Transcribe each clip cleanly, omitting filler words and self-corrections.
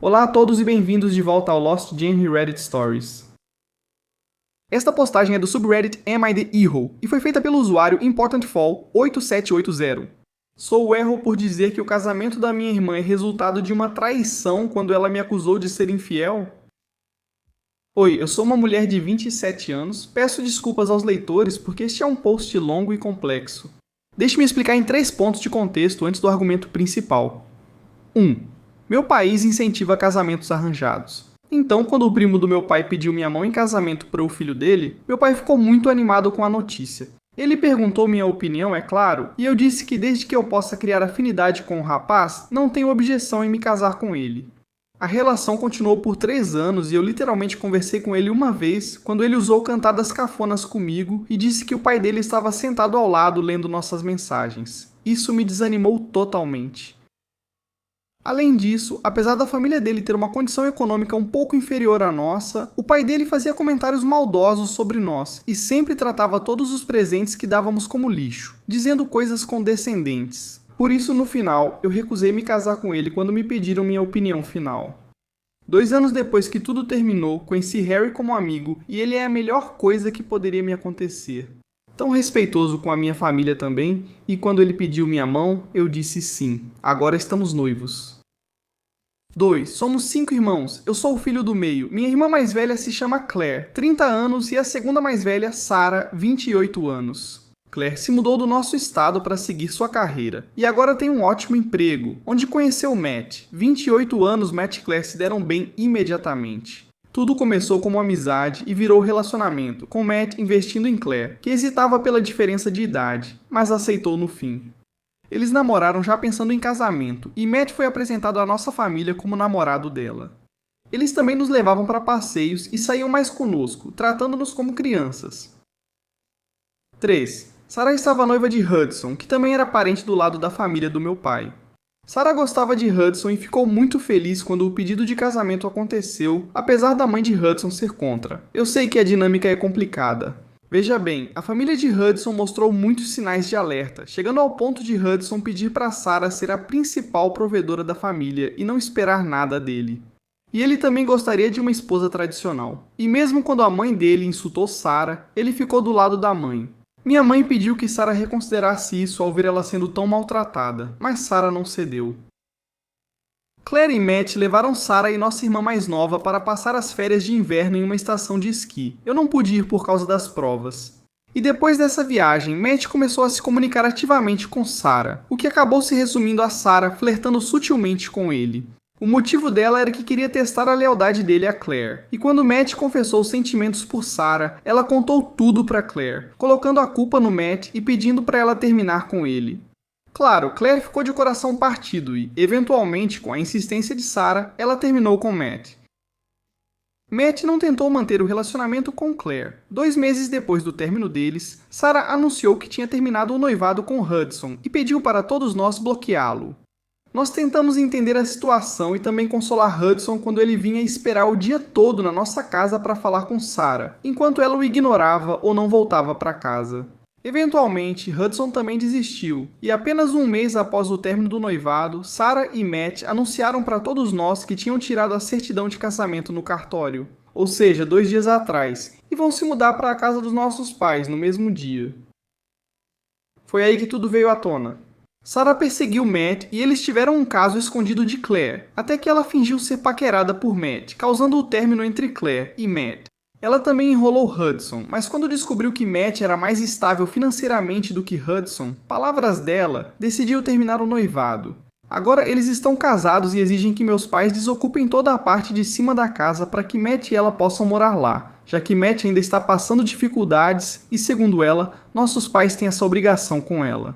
Olá a todos e bem-vindos de volta ao Lost Gen Reddit Stories. Esta postagem é do subreddit Am I the Errol e foi feita pelo usuário ImportantFall8780. Sou o erro por dizer que o casamento da minha irmã é resultado de uma traição quando ela me acusou de ser infiel? Oi, eu sou uma mulher de 27 anos, peço desculpas aos leitores porque este é um post longo e complexo. Deixe-me explicar em 3 pontos de contexto antes do argumento principal. 1. Meu país incentiva casamentos arranjados. Então, quando o primo do meu pai pediu minha mão em casamento para o filho dele, meu pai ficou muito animado com a notícia. Ele perguntou minha opinião, é claro, e eu disse que desde que eu possa criar afinidade com o rapaz, não tenho objeção em me casar com ele. A relação continuou por 3 anos e eu literalmente conversei com ele uma vez, quando ele usou cantadas cafonas comigo e disse que o pai dele estava sentado ao lado lendo nossas mensagens. Isso me desanimou totalmente. Além disso, apesar da família dele ter uma condição econômica um pouco inferior à nossa, o pai dele fazia comentários maldosos sobre nós e sempre tratava todos os presentes que dávamos como lixo, dizendo coisas condescendentes. Por isso, no final, eu recusei me casar com ele quando me pediram minha opinião final. 2 anos depois que tudo terminou, conheci Harry como amigo e ele é a melhor coisa que poderia me acontecer. Tão respeitoso com a minha família também, e quando ele pediu minha mão, eu disse sim. Agora estamos noivos. 2. Somos 5 irmãos. Eu sou o filho do meio. Minha irmã mais velha se chama Claire, 30 anos, e a segunda mais velha, Sarah, 28 anos. Claire se mudou do nosso estado para seguir sua carreira, e agora tem um ótimo emprego, onde conheceu Matt. 28 anos, Matt e Claire se deram bem imediatamente. Tudo começou como amizade e virou relacionamento, com Matt investindo em Claire, que hesitava pela diferença de idade, mas aceitou no fim. Eles namoraram já pensando em casamento, e Matt foi apresentado à nossa família como namorado dela. Eles também nos levavam para passeios e saíam mais conosco, tratando-nos como crianças. 3. Sarah estava noiva de Hudson, que também era parente do lado da família do meu pai. Sarah gostava de Hudson e ficou muito feliz quando o pedido de casamento aconteceu, apesar da mãe de Hudson ser contra. Eu sei que a dinâmica é complicada. Veja bem, a família de Hudson mostrou muitos sinais de alerta, chegando ao ponto de Hudson pedir para Sarah ser a principal provedora da família e não esperar nada dele. E ele também gostaria de uma esposa tradicional. E mesmo quando a mãe dele insultou Sarah, ele ficou do lado da mãe. Minha mãe pediu que Sarah reconsiderasse isso ao ver ela sendo tão maltratada, mas Sarah não cedeu. Claire e Matt levaram Sarah e nossa irmã mais nova para passar as férias de inverno em uma estação de esqui. Eu não pude ir por causa das provas. E depois dessa viagem, Matt começou a se comunicar ativamente com Sarah, o que acabou se resumindo a Sarah flertando sutilmente com ele. O motivo dela era que queria testar a lealdade dele a Claire, e quando Matt confessou sentimentos por Sarah, ela contou tudo para Claire, colocando a culpa no Matt e pedindo para ela terminar com ele. Claro, Claire ficou de coração partido e, eventualmente, com a insistência de Sarah, ela terminou com Matt. Matt não tentou manter o relacionamento com Claire. 2 meses depois do término deles, Sarah anunciou que tinha terminado o noivado com Hudson e pediu para todos nós bloqueá-lo. Nós tentamos entender a situação e também consolar Hudson quando ele vinha esperar o dia todo na nossa casa para falar com Sarah, enquanto ela o ignorava ou não voltava para casa. Eventualmente, Hudson também desistiu, e apenas 1 mês após o término do noivado, Sarah e Matt anunciaram para todos nós que tinham tirado a certidão de casamento no cartório, ou seja, 2 dias atrás, e vão se mudar para a casa dos nossos pais no mesmo dia. Foi aí que tudo veio à tona. Sarah perseguiu Matt e eles tiveram um caso escondido de Claire, até que ela fingiu ser paquerada por Matt, causando o término entre Claire e Matt. Ela também enrolou Hudson, mas quando descobriu que Matt era mais estável financeiramente do que Hudson, palavras dela, decidiu terminar o noivado. Agora eles estão casados e exigem que meus pais desocupem toda a parte de cima da casa para que Matt e ela possam morar lá, já que Matt ainda está passando dificuldades e, segundo ela, nossos pais têm essa obrigação com ela.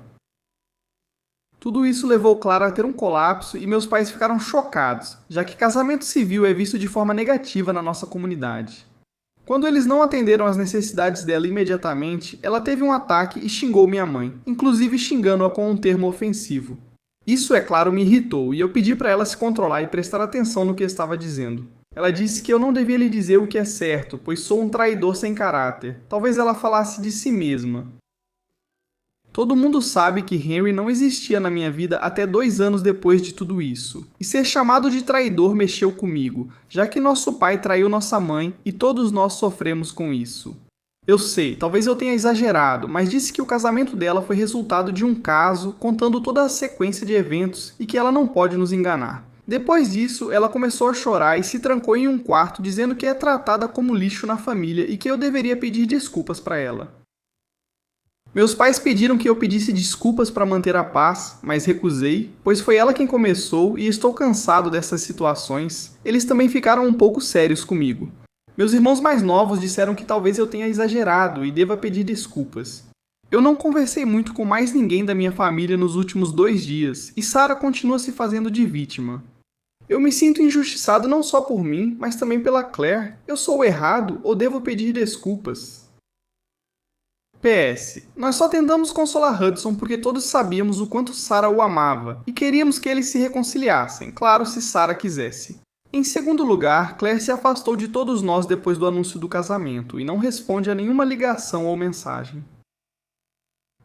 Tudo isso levou Clara a ter um colapso e meus pais ficaram chocados, já que casamento civil é visto de forma negativa na nossa comunidade. Quando eles não atenderam às necessidades dela imediatamente, ela teve um ataque e xingou minha mãe, inclusive xingando-a com um termo ofensivo. Isso, é claro, me irritou e eu pedi para ela se controlar e prestar atenção no que estava dizendo. Ela disse que eu não devia lhe dizer o que é certo, pois sou um traidor sem caráter. Talvez ela falasse de si mesma. Todo mundo sabe que Henry não existia na minha vida até 2 anos depois de tudo isso. E ser chamado de traidor mexeu comigo, já que nosso pai traiu nossa mãe e todos nós sofremos com isso. Eu sei, talvez eu tenha exagerado, mas disse que o casamento dela foi resultado de um caso, contando toda a sequência de eventos e que ela não pode nos enganar. Depois disso, ela começou a chorar e se trancou em um quarto dizendo que é tratada como lixo na família e que eu deveria pedir desculpas para ela. Meus pais pediram que eu pedisse desculpas para manter a paz, mas recusei, pois foi ela quem começou e estou cansado dessas situações. Eles também ficaram um pouco sérios comigo. Meus irmãos mais novos disseram que talvez eu tenha exagerado e deva pedir desculpas. Eu não conversei muito com mais ninguém da minha família nos últimos 2 dias, e Sarah continua se fazendo de vítima. Eu me sinto injustiçado não só por mim, mas também pela Claire. Eu sou o errado ou devo pedir desculpas? PS. Nós só tentamos consolar Hudson porque todos sabíamos o quanto Sarah o amava e queríamos que eles se reconciliassem, claro, se Sarah quisesse. Em segundo lugar, Claire se afastou de todos nós depois do anúncio do casamento e não responde a nenhuma ligação ou mensagem.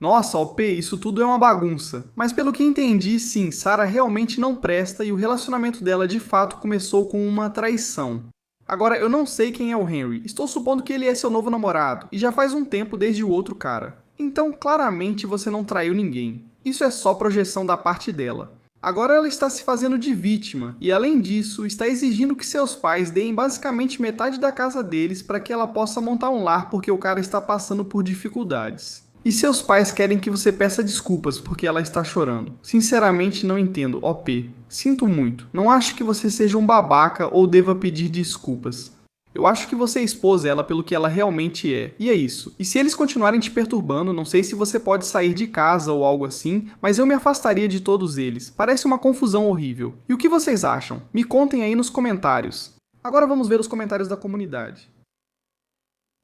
Nossa, OP, isso tudo é uma bagunça. Mas pelo que entendi, sim, Sarah realmente não presta e o relacionamento dela de fato começou com uma traição. Agora, eu não sei quem é o Henry. Estou supondo que ele é seu novo namorado, e já faz um tempo desde o outro cara. Então, claramente você não traiu ninguém. Isso é só projeção da parte dela. Agora ela está se fazendo de vítima, e além disso, está exigindo que seus pais deem basicamente metade da casa deles para que ela possa montar um lar porque o cara está passando por dificuldades. E seus pais querem que você peça desculpas porque ela está chorando. Sinceramente, não entendo, OP. Sinto muito. Não acho que você seja um babaca ou deva pedir desculpas. Eu acho que você expôs ela pelo que ela realmente é. E é isso. E se eles continuarem te perturbando, não sei se você pode sair de casa ou algo assim, mas eu me afastaria de todos eles. Parece uma confusão horrível. E o que vocês acham? Me contem aí nos comentários. Agora vamos ver os comentários da comunidade.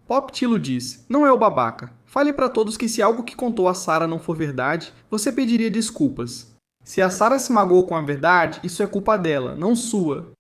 Pop Tilo diz, não é o babaca. Fale para todos que se algo que contou a Sarah não for verdade, você pediria desculpas. Se a Sarah se magoou com a verdade, isso é culpa dela, não sua.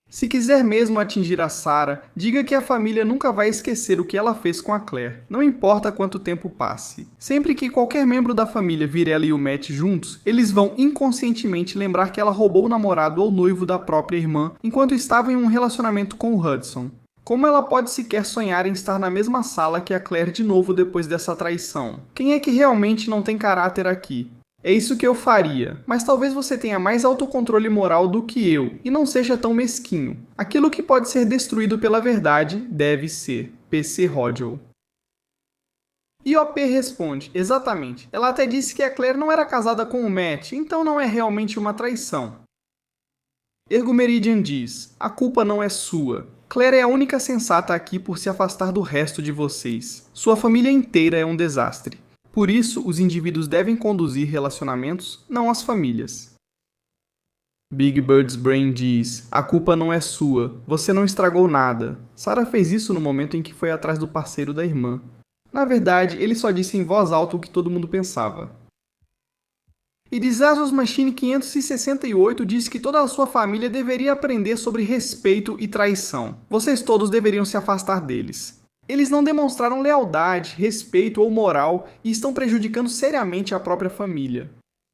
Se quiser mesmo atingir a Sarah, diga que a família nunca vai esquecer o que ela fez com a Claire, não importa quanto tempo passe. Sempre que qualquer membro da família vir ela e o Matt juntos, eles vão inconscientemente lembrar que ela roubou o namorado ou noivo da própria irmã enquanto estava em um relacionamento com o Hudson. Como ela pode sequer sonhar em estar na mesma sala que a Claire de novo depois dessa traição? Quem é que realmente não tem caráter aqui? É isso que eu faria, mas talvez você tenha mais autocontrole moral do que eu, e não seja tão mesquinho. Aquilo que pode ser destruído pela verdade, deve ser. PC Rodgel. E OP responde, exatamente. Ela até disse que a Claire não era casada com o Matt, então não é realmente uma traição. Ergo Meridian diz, a culpa não é sua. Claire é a única sensata aqui por se afastar do resto de vocês. Sua família inteira é um desastre. Por isso, os indivíduos devem conduzir relacionamentos, não as famílias. Big Bird's Brain diz, a culpa não é sua, você não estragou nada. Sarah fez isso no momento em que foi atrás do parceiro da irmã. Na verdade, ele só disse em voz alta o que todo mundo pensava. E Disastrous Machine 568 diz que toda a sua família deveria aprender sobre respeito e traição. Vocês todos deveriam se afastar deles. Eles não demonstraram lealdade, respeito ou moral e estão prejudicando seriamente a própria família.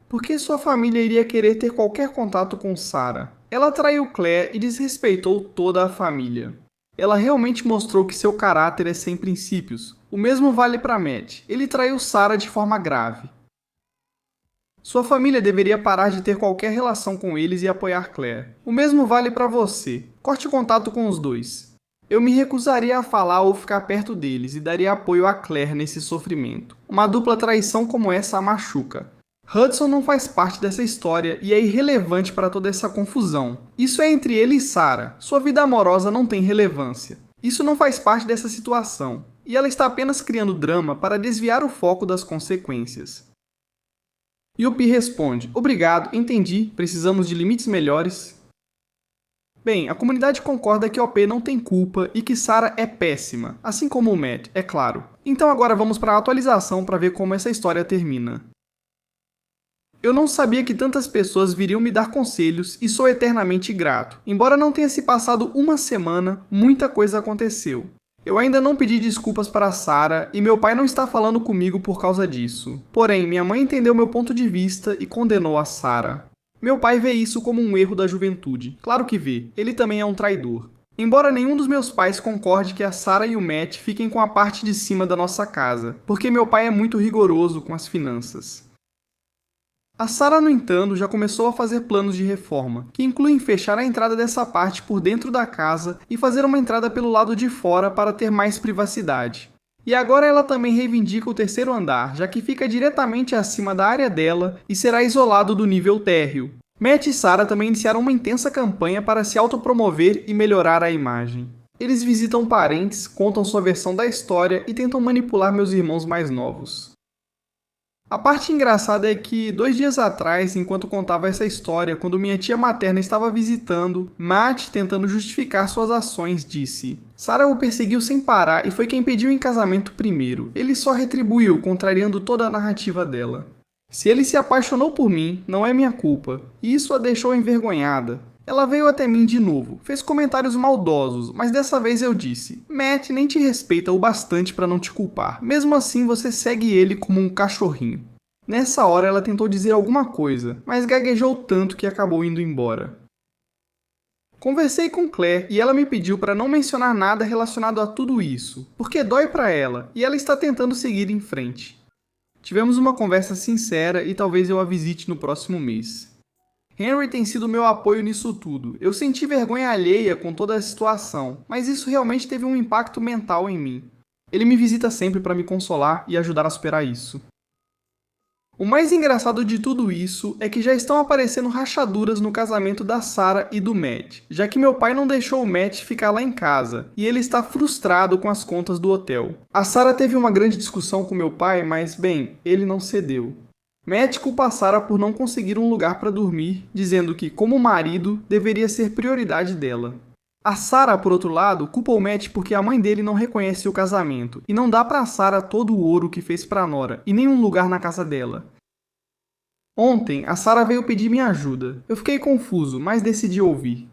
Por que sua família iria querer ter qualquer contato com Sarah? Ela traiu Claire e desrespeitou toda a família. Ela realmente mostrou que seu caráter é sem princípios. O mesmo vale para Matt. Ele traiu Sarah de forma grave. Sua família deveria parar de ter qualquer relação com eles e apoiar Claire. O mesmo vale para você. Corte contato com os dois. Eu me recusaria a falar ou ficar perto deles e daria apoio a Claire nesse sofrimento. Uma dupla traição como essa a machuca. Hudson não faz parte dessa história e é irrelevante para toda essa confusão. Isso é entre ele e Sarah. Sua vida amorosa não tem relevância. Isso não faz parte dessa situação. E ela está apenas criando drama para desviar o foco das consequências. Yuppie responde, obrigado, entendi, precisamos de limites melhores. Bem, a comunidade concorda que OP não tem culpa e que Sarah é péssima, assim como o Matt, é claro. Então agora vamos para a atualização para ver como essa história termina. Eu não sabia que tantas pessoas viriam me dar conselhos e sou eternamente grato. Embora não tenha se passado uma semana, muita coisa aconteceu. Eu ainda não pedi desculpas para Sarah e meu pai não está falando comigo por causa disso. Porém, minha mãe entendeu meu ponto de vista e condenou a Sarah. Meu pai vê isso como um erro da juventude. Claro que vê, ele também é um traidor. Embora nenhum dos meus pais concorde que a Sarah e o Matt fiquem com a parte de cima da nossa casa, porque meu pai é muito rigoroso com as finanças. A Sarah, no entanto, já começou a fazer planos de reforma, que incluem fechar a entrada dessa parte por dentro da casa e fazer uma entrada pelo lado de fora para ter mais privacidade. E agora ela também reivindica o terceiro andar, já que fica diretamente acima da área dela e será isolado do nível térreo. Matt e Sarah também iniciaram uma intensa campanha para se autopromover e melhorar a imagem. Eles visitam parentes, contam sua versão da história e tentam manipular meus irmãos mais novos. A parte engraçada é que, 2 dias atrás, enquanto contava essa história, quando minha tia materna estava visitando, Matt, tentando justificar suas ações, disse: Sarah o perseguiu sem parar e foi quem pediu em casamento primeiro. Ele só retribuiu, contrariando toda a narrativa dela. Se ele se apaixonou por mim, não é minha culpa, e isso a deixou envergonhada. Ela veio até mim de novo, fez comentários maldosos, mas dessa vez eu disse: Matt nem te respeita o bastante para não te culpar, mesmo assim você segue ele como um cachorrinho. Nessa hora ela tentou dizer alguma coisa, mas gaguejou tanto que acabou indo embora. Conversei com Claire e ela me pediu para não mencionar nada relacionado a tudo isso, porque dói para ela e ela está tentando seguir em frente. Tivemos uma conversa sincera e talvez eu a visite no próximo mês. Henry tem sido meu apoio nisso tudo. Eu senti vergonha alheia com toda a situação, mas isso realmente teve um impacto mental em mim. Ele me visita sempre para me consolar e ajudar a superar isso. O mais engraçado de tudo isso é que já estão aparecendo rachaduras no casamento da Sarah e do Matt, já que meu pai não deixou o Matt ficar lá em casa, e ele está frustrado com as contas do hotel. A Sarah teve uma grande discussão com meu pai, mas, bem, ele não cedeu. Matt culpa a Sarah por não conseguir um lugar para dormir, dizendo que, como marido, deveria ser prioridade dela. A Sarah, por outro lado, culpa o Matt porque a mãe dele não reconhece o casamento, e não dá para Sarah todo o ouro que fez para Nora, e nenhum lugar na casa dela. Ontem, a Sarah veio pedir minha ajuda. Eu fiquei confuso, mas decidi ouvir.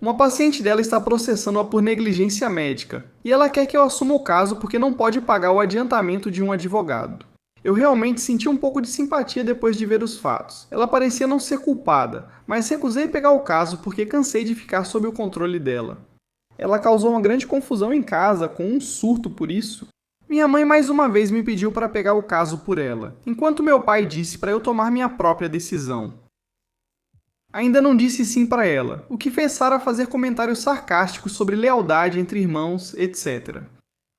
Uma paciente dela está processando-a por negligência médica, e ela quer que eu assuma o caso porque não pode pagar o adiantamento de um advogado. Eu realmente senti um pouco de simpatia depois de ver os fatos. Ela parecia não ser culpada, mas recusei pegar o caso porque cansei de ficar sob o controle dela. Ela causou uma grande confusão em casa, com um surto por isso. Minha mãe mais uma vez me pediu para pegar o caso por ela, enquanto meu pai disse para eu tomar minha própria decisão. Ainda não disse sim para ela, o que fez Sarah fazer comentários sarcásticos sobre lealdade entre irmãos, etc.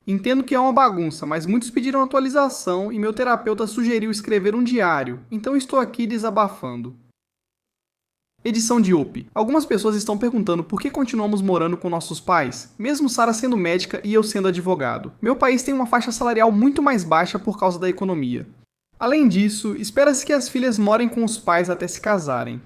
Entendo que é uma bagunça, mas muitos pediram atualização e meu terapeuta sugeriu escrever um diário, então estou aqui desabafando. Edição de OP. Algumas pessoas estão perguntando por que continuamos morando com nossos pais, mesmo Sarah sendo médica e eu sendo advogado. Meu país tem uma faixa salarial muito mais baixa por causa da economia. Além disso, espera-se que as filhas morem com os pais até se casarem.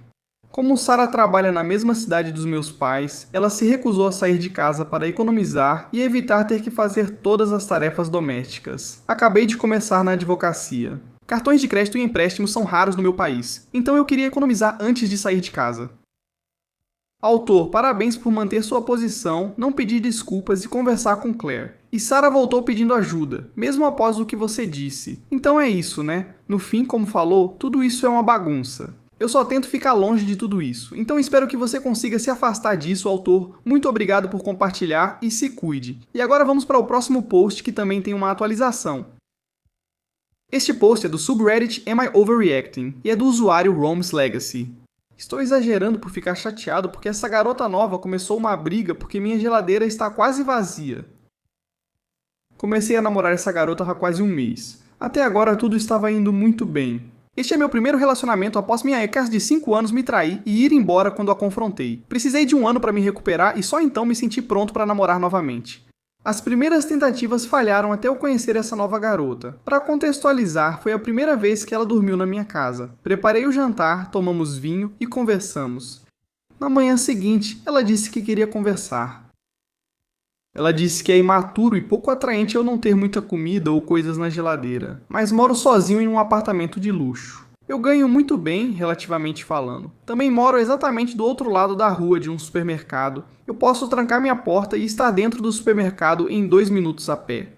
Como Sarah trabalha na mesma cidade dos meus pais, ela se recusou a sair de casa para economizar e evitar ter que fazer todas as tarefas domésticas. Acabei de começar na advocacia. Cartões de crédito e empréstimos são raros no meu país, então eu queria economizar antes de sair de casa. Autor, parabéns por manter sua posição, não pedir desculpas e conversar com Claire. E Sarah voltou pedindo ajuda, mesmo após o que você disse. Então é isso, né? No fim, como falou, tudo isso é uma bagunça. Eu só tento ficar longe de tudo isso, então espero que você consiga se afastar disso, autor. Muito obrigado por compartilhar e se cuide. E agora vamos para o próximo post que também tem uma atualização. Este post é do subreddit Am I Overreacting e é do usuário Rome's Legacy. Estou exagerando por ficar chateado porque essa garota nova começou uma briga porque minha geladeira está quase vazia. Comecei a namorar essa garota há quase um mês. Até agora tudo estava indo muito bem. Este é meu primeiro relacionamento após minha ex de 5 anos me trair e ir embora quando a confrontei. Precisei de 1 ano para me recuperar e só então me senti pronto para namorar novamente. As primeiras tentativas falharam até eu conhecer essa nova garota. Para contextualizar, foi a primeira vez que ela dormiu na minha casa. Preparei o jantar, tomamos vinho e conversamos. Na manhã seguinte, ela disse que queria conversar. Ela disse que é imaturo e pouco atraente eu não ter muita comida ou coisas na geladeira, mas moro sozinho em um apartamento de luxo. Eu ganho muito bem, relativamente falando. Também moro exatamente do outro lado da rua de um supermercado. Eu posso trancar minha porta e estar dentro do supermercado em 2 minutos a pé.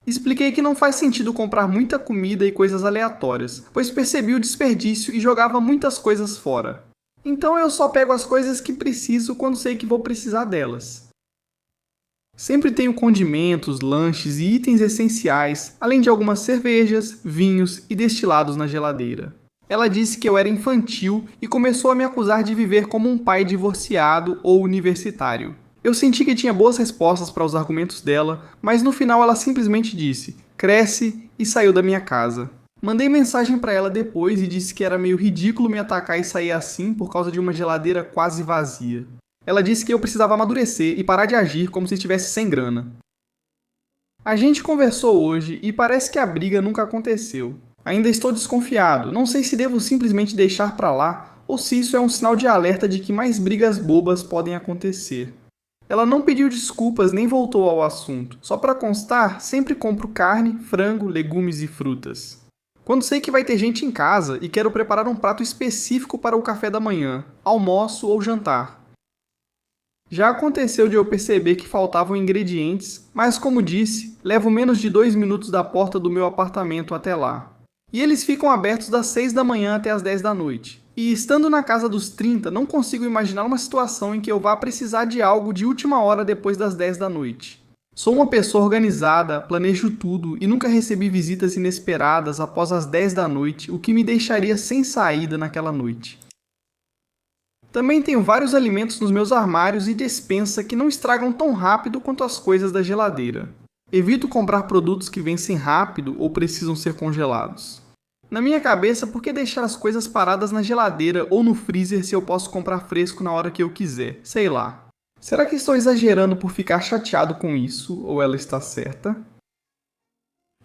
Expliquei que não faz sentido comprar muita comida e coisas aleatórias, pois percebi o desperdício e jogava muitas coisas fora. Então eu só pego as coisas que preciso quando sei que vou precisar delas. Sempre tenho condimentos, lanches e itens essenciais, além de algumas cervejas, vinhos e destilados na geladeira. Ela disse que eu era infantil e começou a me acusar de viver como um pai divorciado ou universitário. Eu senti que tinha boas respostas para os argumentos dela, mas no final ela simplesmente disse: "Cresce", e saiu da minha casa. Mandei mensagem para ela depois e disse que era meio ridículo me atacar e sair assim por causa de uma geladeira quase vazia. Ela disse que eu precisava amadurecer e parar de agir como se estivesse sem grana. A gente conversou hoje e parece que a briga nunca aconteceu. Ainda estou desconfiado, não sei se devo simplesmente deixar pra lá ou se isso é um sinal de alerta de que mais brigas bobas podem acontecer. Ela não pediu desculpas nem voltou ao assunto. Só pra constar, sempre compro carne, frango, legumes e frutas. Quando sei que vai ter gente em casa e quero preparar um prato específico para o café da manhã, almoço ou jantar. Já aconteceu de eu perceber que faltavam ingredientes, mas como disse, levo menos de 2 minutos da porta do meu apartamento até lá. E eles ficam abertos das 6 da manhã até as 10 da noite. E estando na casa dos 30, não consigo imaginar uma situação em que eu vá precisar de algo de última hora depois das 10 da noite. Sou uma pessoa organizada, planejo tudo e nunca recebi visitas inesperadas após as 10 da noite, o que me deixaria sem saída naquela noite. Também tenho vários alimentos nos meus armários e despensa que não estragam tão rápido quanto as coisas da geladeira. Evito comprar produtos que vencem rápido ou precisam ser congelados. Na minha cabeça, por que deixar as coisas paradas na geladeira ou no freezer se eu posso comprar fresco na hora que eu quiser? Sei lá. Será que estou exagerando por ficar chateado com isso, ou ela está certa?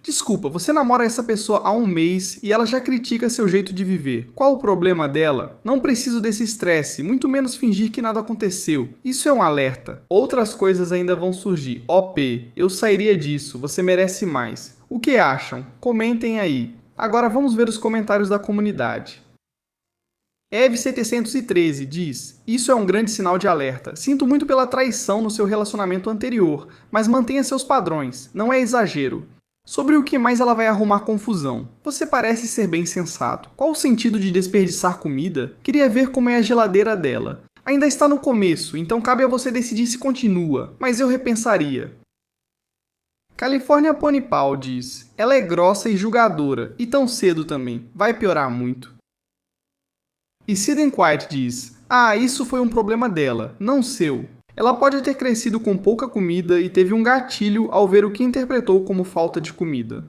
Desculpa, você namora essa pessoa há 1 mês e ela já critica seu jeito de viver. Qual o problema dela? Não preciso desse estresse, muito menos fingir que nada aconteceu. Isso é um alerta. Outras coisas ainda vão surgir. OP, eu sairia disso, você merece mais. O que acham? Comentem aí. Agora vamos ver os comentários da comunidade. Eve713 diz: "Isso é um grande sinal de alerta. Sinto muito pela traição no seu relacionamento anterior, mas mantenha seus padrões, não é exagero. Sobre o que mais ela vai arrumar confusão. Você parece ser bem sensato. Qual o sentido de desperdiçar comida? Queria ver como é a geladeira dela. Ainda está no começo, então cabe a você decidir se continua, mas eu repensaria." California Ponypal diz: "Ela é grossa e julgadora, e tão cedo também. Vai piorar muito." E Siden White diz: "Ah, isso foi um problema dela, não seu. Ela pode ter crescido com pouca comida e teve um gatilho ao ver o que interpretou como falta de comida.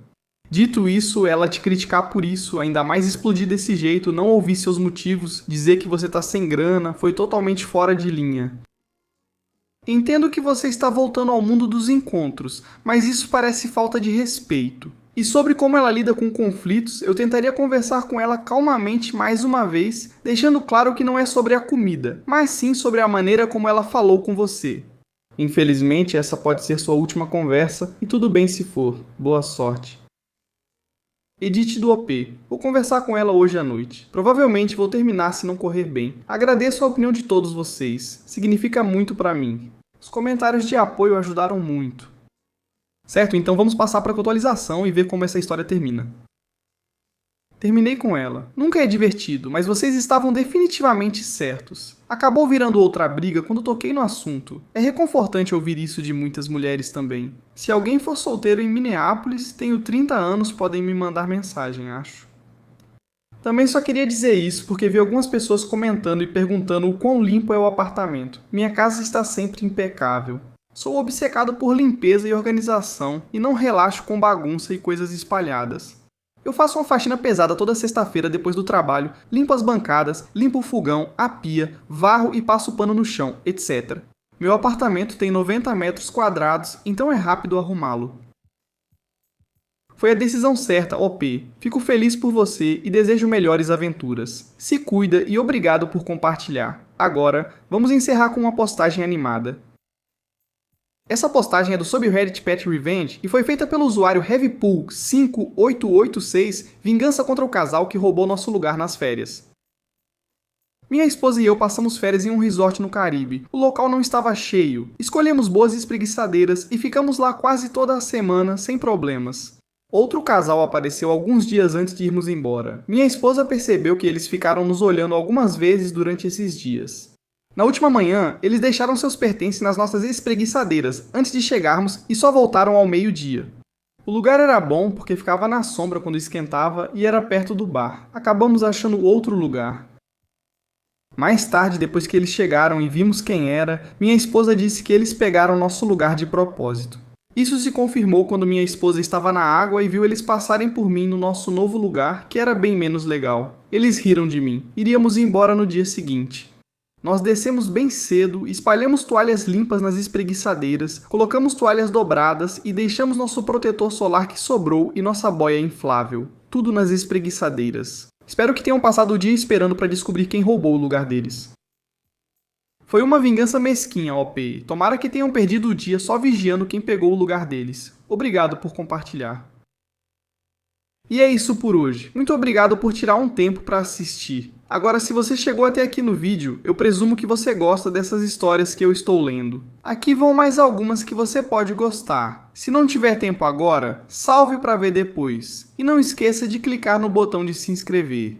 Dito isso, ela te criticar por isso, ainda mais explodir desse jeito, não ouvir seus motivos, dizer que você tá sem grana, foi totalmente fora de linha. Entendo que você está voltando ao mundo dos encontros, mas isso parece falta de respeito. E sobre como ela lida com conflitos, eu tentaria conversar com ela calmamente mais uma vez, deixando claro que não é sobre a comida, mas sim sobre a maneira como ela falou com você. Infelizmente, essa pode ser sua última conversa, e tudo bem se for. Boa sorte." Edith do OP. Vou conversar com ela hoje à noite. Provavelmente vou terminar se não correr bem. Agradeço a opinião de todos vocês. Significa muito pra mim. Os comentários de apoio ajudaram muito. Certo, então vamos passar para a atualização e ver como essa história termina. Terminei com ela. Nunca é divertido, mas vocês estavam definitivamente certos. Acabou virando outra briga quando toquei no assunto. É reconfortante ouvir isso de muitas mulheres também. Se alguém for solteiro em Minneapolis, tenho 30 anos, podem me mandar mensagem, acho. Também só queria dizer isso porque vi algumas pessoas comentando e perguntando o quão limpo é o apartamento. Minha casa está sempre impecável. Sou obcecado por limpeza e organização e não relaxo com bagunça e coisas espalhadas. Eu faço uma faxina pesada toda sexta-feira depois do trabalho, limpo as bancadas, limpo o fogão, a pia, varro e passo pano no chão, etc. Meu apartamento tem 90 metros quadrados, então é rápido arrumá-lo. Foi a decisão certa, OP. Fico feliz por você e desejo melhores aventuras. Se cuida e obrigado por compartilhar. Agora, vamos encerrar com uma postagem animada. Essa postagem é do subreddit Pet Revenge e foi feita pelo usuário HeavyPool5886, vingança contra o casal que roubou nosso lugar nas férias. Minha esposa e eu passamos férias em um resort no Caribe. O local não estava cheio. Escolhemos boas espreguiçadeiras e ficamos lá quase toda a semana, sem problemas. Outro casal apareceu alguns dias antes de irmos embora. Minha esposa percebeu que eles ficaram nos olhando algumas vezes durante esses dias. Na última manhã, eles deixaram seus pertences nas nossas espreguiçadeiras antes de chegarmos e só voltaram ao meio-dia. O lugar era bom porque ficava na sombra quando esquentava e era perto do bar. Acabamos achando outro lugar. Mais tarde, depois que eles chegaram e vimos quem era, minha esposa disse que eles pegaram nosso lugar de propósito. Isso se confirmou quando minha esposa estava na água e viu eles passarem por mim no nosso novo lugar, que era bem menos legal. Eles riram de mim. Iríamos embora no dia seguinte. Nós descemos bem cedo, espalhamos toalhas limpas nas espreguiçadeiras, colocamos toalhas dobradas e deixamos nosso protetor solar que sobrou e nossa boia inflável. Tudo nas espreguiçadeiras. Espero que tenham passado o dia esperando para descobrir quem roubou o lugar deles. Foi uma vingança mesquinha, OP. Tomara que tenham perdido o dia só vigiando quem pegou o lugar deles. Obrigado por compartilhar. E é isso por hoje. Muito obrigado por tirar um tempo para assistir. Agora, se você chegou até aqui no vídeo, eu presumo que você gosta dessas histórias que eu estou lendo. Aqui vão mais algumas que você pode gostar. Se não tiver tempo agora, salve para ver depois. E não esqueça de clicar no botão de se inscrever.